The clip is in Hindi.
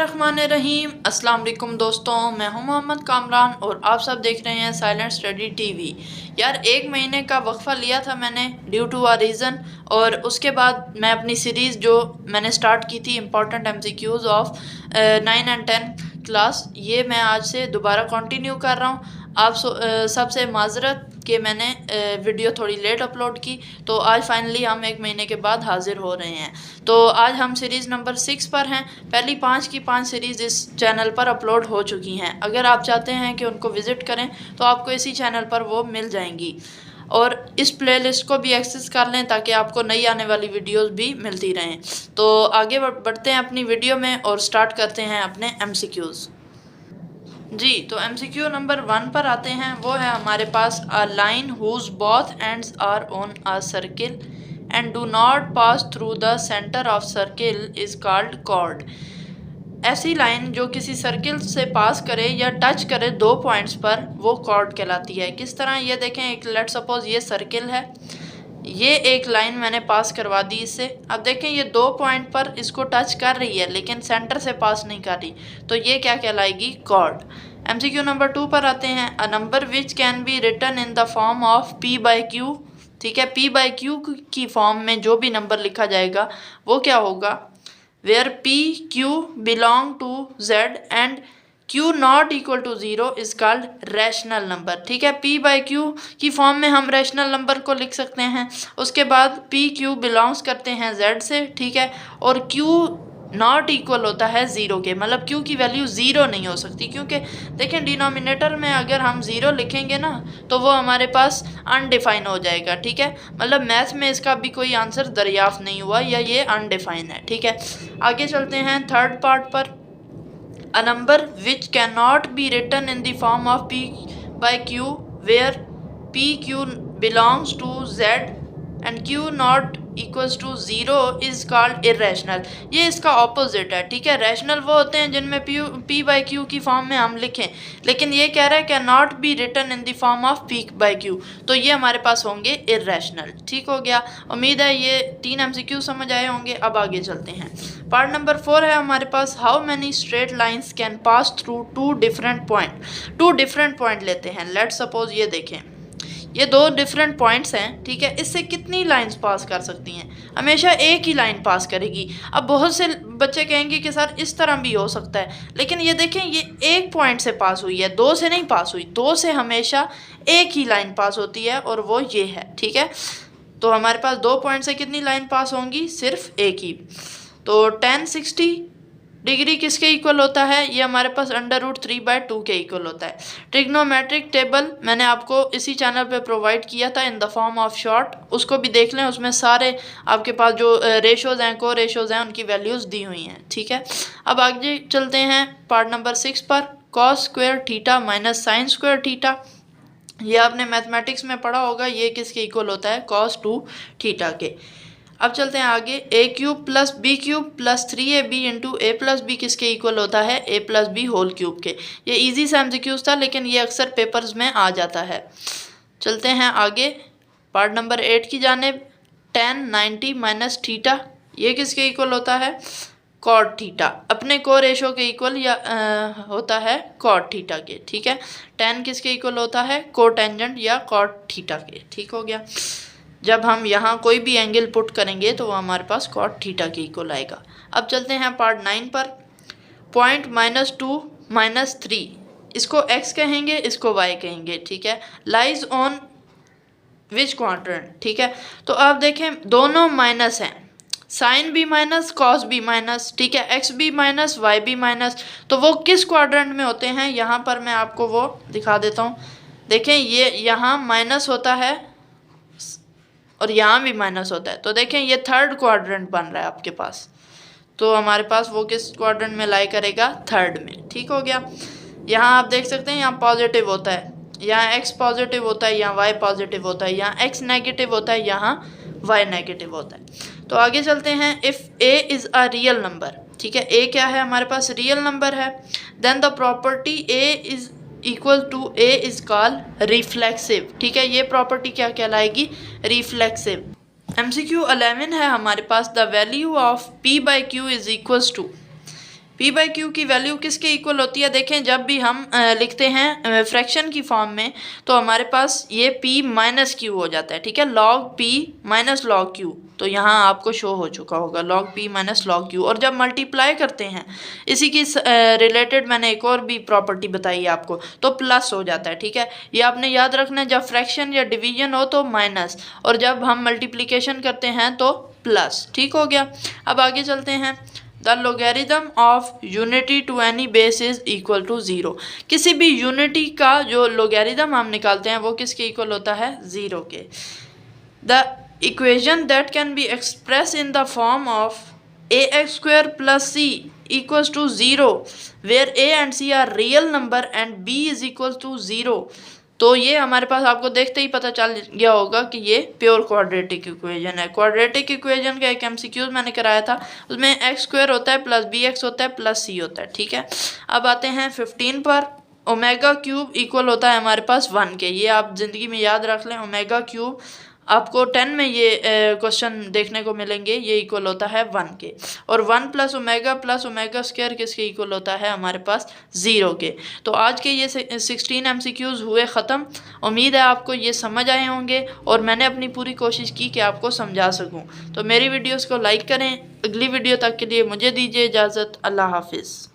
बिस्मिल्लाहिर्रहमानिर्रहीम। अस्सलाम वालेकुम दोस्तों, मैं हूं मोहम्मद कामरान और आप सब देख रहे हैं साइलेंट स्टडी टीवी। यार 1 महीने का वक्फ़ा लिया था मैंने ड्यू टू अ रीज़न, और उसके बाद मैं अपनी सीरीज़ जो मैंने स्टार्ट की थी important MCQs of 9 and 10 class, ये मैं आज से दोबारा कंटिन्यू कर रहा हूँ। आप सबसे माजरत कि मैंने वीडियो थोड़ी लेट अपलोड की, तो आज फाइनली हम 1 महीने के बाद हाजिर हो रहे हैं। तो आज हम सीरीज़ नंबर 6 पर हैं। पहली 5 की 5 सीरीज़ इस चैनल पर अपलोड हो चुकी हैं। अगर आप चाहते हैं कि उनको विज़िट करें तो आपको इसी चैनल पर वो मिल जाएंगी, और इस प्लेलिस्ट को भी एक्सेस कर लें ताकि आपको नई आने वाली वीडियोस भी मिलती रहें। तो आगे बढ़ते हैं अपनी वीडियो में और स्टार्ट करते हैं अपने MCQs। जी, तो MCQ नंबर 1 पर आते हैं। वो है हमारे पास a line whose both ends are on a circle and do not pass through the centre of circle is called chord. ऐसी लाइन जो किसी सर्किल से पास करे या टच करे 2 पॉइंट्स पर, वो कॉर्ड कहलाती है। किस तरह, ये देखें, एक लेट सपोज ये सर्किल है, ये एक लाइन मैंने पास करवा दी इससे। अब देखें ये 2 पॉइंट पर इसको टच कर रही है लेकिन सेंटर से पास नहीं कर रही, तो ये क्या कहलाएगी? कॉर्ड। MCQ नंबर 2 पर आते हैं। A number which can be written in the form of P/Q। ठीक है, P/Q की फॉर्म में जो भी नंबर लिखा जाएगा वो क्या होगा? Where P/Q belong to Z and Q not equal to 0 is called rational number. ठीक है, P/Q की फॉर्म में हम रैशनल नंबर को लिख सकते हैं। उसके बाद P/Q बिलोंग्स करते हैं Z से, ठीक है, और Q नॉट इक्वल होता है 0 के, मतलब Q की वैल्यू 0 नहीं हो सकती, क्योंकि देखें डिनोमिनेटर में अगर हम 0 लिखेंगे ना तो वो हमारे पास अनडिफाइन हो जाएगा। ठीक है, मतलब मैथ में इसका भी कोई आंसर दरियाफ्त नहीं हुआ या ये अनडिफाइन है। ठीक है, आगे चलते हैं थर्ड पार्ट पर। A number which cannot be written in the form of P/Q where PQ belongs to Z and Q not equals to 0 is called irrational। ये इसका ऑपोजिट है। ठीक है, रैशनल वो होते हैं जिनमें P/Q की फॉर्म में हम लिखें, लेकिन ये कह रहा है can not be written in the form of P/Q, तो ये हमारे पास होंगे इर्रेशनल। ठीक हो गया, उम्मीद है ये 3 MCQ समझ आए होंगे। अब आगे चलते हैं। पार्ट नंबर 4 है हमारे पास। How many straight lines can pass through 2 different point लेते हैं। लेट सपोज ये देखें, ये 2 डिफरेंट पॉइंट्स हैं। ठीक है, इससे कितनी लाइंस पास कर सकती हैं? हमेशा एक ही लाइन पास करेगी। अब बहुत से बच्चे कहेंगे कि सर इस तरह भी हो सकता है, लेकिन ये देखें ये एक पॉइंट से पास हुई है, 2 से नहीं पास हुई। 2 से हमेशा एक ही लाइन पास होती है और वो ये है। ठीक है, तो हमारे पास 2 पॉइंट से कितनी लाइन पास होंगी? सिर्फ एक ही। तो tan 60 डिग्री किसके इक्वल होता है? ये हमारे पास √3/2 के इक्वल होता है। ट्रिग्नोमेट्रिक टेबल मैंने आपको इसी चैनल पे प्रोवाइड किया था इन द फॉर्म ऑफ शॉर्ट, उसको भी देख लें। उसमें सारे आपके पास जो रेशोज़ हैं, को रेशोज़ हैं, उनकी वैल्यूज़ दी हुई हैं। ठीक है, अब आगे चलते हैं पार्ट नंबर 6 पर। cos square theta minus sine square theta, ये आपने मैथमेटिक्स में पढ़ा होगा। ये किसके इक्वल होता है? cos 2 थीटा के। अब चलते हैं आगे। a³ + b³ + 3ab into a+b किसके इक्वल होता है? a+b होल क्यूब के। ये इजी सा MCQs था लेकिन ये अक्सर पेपर्स में आ जाता है। चलते हैं आगे पार्ट नंबर 8 की जानिब। tan 90 माइनस थीटा, ये किसके इक्वल होता है? cot theta. अपने को रेशो के इक्वल या होता है cot थीटा के। ठीक है, tan किसके इक्वल होता है? कोटेंजेंट या cot थीटा के। ठीक हो गया, जब हम यहाँ कोई भी एंगल पुट करेंगे तो वो हमारे पास cot थीटा के इक्वल आएगा। अब चलते हैं पार्ट 9 पर। पॉइंट -2 -3, इसको x कहेंगे, इसको y कहेंगे। ठीक है, लाइज ऑन विच क्वाड्रेंट? ठीक है, तो आप देखें दोनों माइनस हैं, साइन भी माइनस, कॉस भी माइनस। ठीक है, x भी माइनस, y भी माइनस, तो वो किस क्वाड्रेंट में होते हैं? यहाँ पर मैं आपको वो दिखा देता हूँ। देखें ये यहाँ माइनस होता है और यहाँ भी माइनस होता है, तो देखें ये थर्ड क्वाड्रेंट बन रहा है आपके पास। तो हमारे पास वो किस क्वाड्रेंट में लाई करेगा? थर्ड में। ठीक हो गया, यहाँ आप देख सकते हैं यहाँ पॉजिटिव होता है, यहाँ x पॉजिटिव होता है, यहाँ y पॉजिटिव होता है, यहाँ x नेगेटिव होता है, यहाँ y नेगेटिव होता है। तो आगे चलते हैं। If a is a real number, ठीक है, a क्या है? हमारे पास रियल नंबर है। Then the property a is equal to a is call reflexive. ठीक है, ये प्रॉपर्टी क्या कहलाएगी? रिफ्लेक्सिव। MCQ 11 है हमारे पास। The value of P/Q is equals to P by Q की वैल्यू किसके इक्वल होती है? देखें, जब भी हम लिखते हैं फ्रैक्शन की फॉर्म में तो हमारे पास ये पी माइनस क्यू हो जाता है, ठीक है, log P minus log Q. तो यहाँ आपको शो हो चुका होगा log P minus log Q. और जब मल्टीप्लाई करते हैं, इसी की रिलेटेड मैंने एक और भी प्रॉपर्टी बताई है आपको, तो प्लस हो जाता है, ठीक है। ये आपने याद रखना है, जब फ्रैक्शन या डिवीजन हो तो माइनस, और जब हम मल्टीप्लिकेशन करते हैं तो प्लस। ठीक हो गया। अब आगे चलते हैं। The logarithm of unity to any base is equal to 0। किसी भी यूनिटी का जो लोगेरिथम हम निकालते हैं वो किसके इक्वल होता है? 0 के। The equation that can be express in the form of ax square plus c equals to 0 where a and c are real number and b is equals to 0। तो ये हमारे पास आपको देखते ही पता चल गया होगा कि ये प्योर क्वाड्रेटिक इक्वेशन है। क्वाड्रेटिक इक्वेशन का एक एमसीक्यूज मैंने कराया था, उसमें एक्स स्क्वायर होता है प्लस बी एक्स होता है प्लस सी होता है, ठीक है। अब आते हैं 15 पर। ओमेगा क्यूब इक्वल होता है हमारे पास 1 के। ये आप ज़िंदगी में याद रख लें, ओमेगा क्यूब आपको 10 में ये क्वेश्चन देखने को मिलेंगे, ये इक्वल होता है 1 के। और 1 प्लस ओमेगा स्क्वायर किसके इक्वल होता है? हमारे पास 0 के। तो आज के ये 16 एमसीक्यूज़ हुए ख़त्म। उम्मीद है आपको ये समझ आए होंगे और मैंने अपनी पूरी कोशिश की कि आपको समझा सकूं। तो मेरी वीडियोस को लाइक करें। अगली वीडियो तक के लिए मुझे दीजिए इजाज़त। अल्लाह हाफिज़।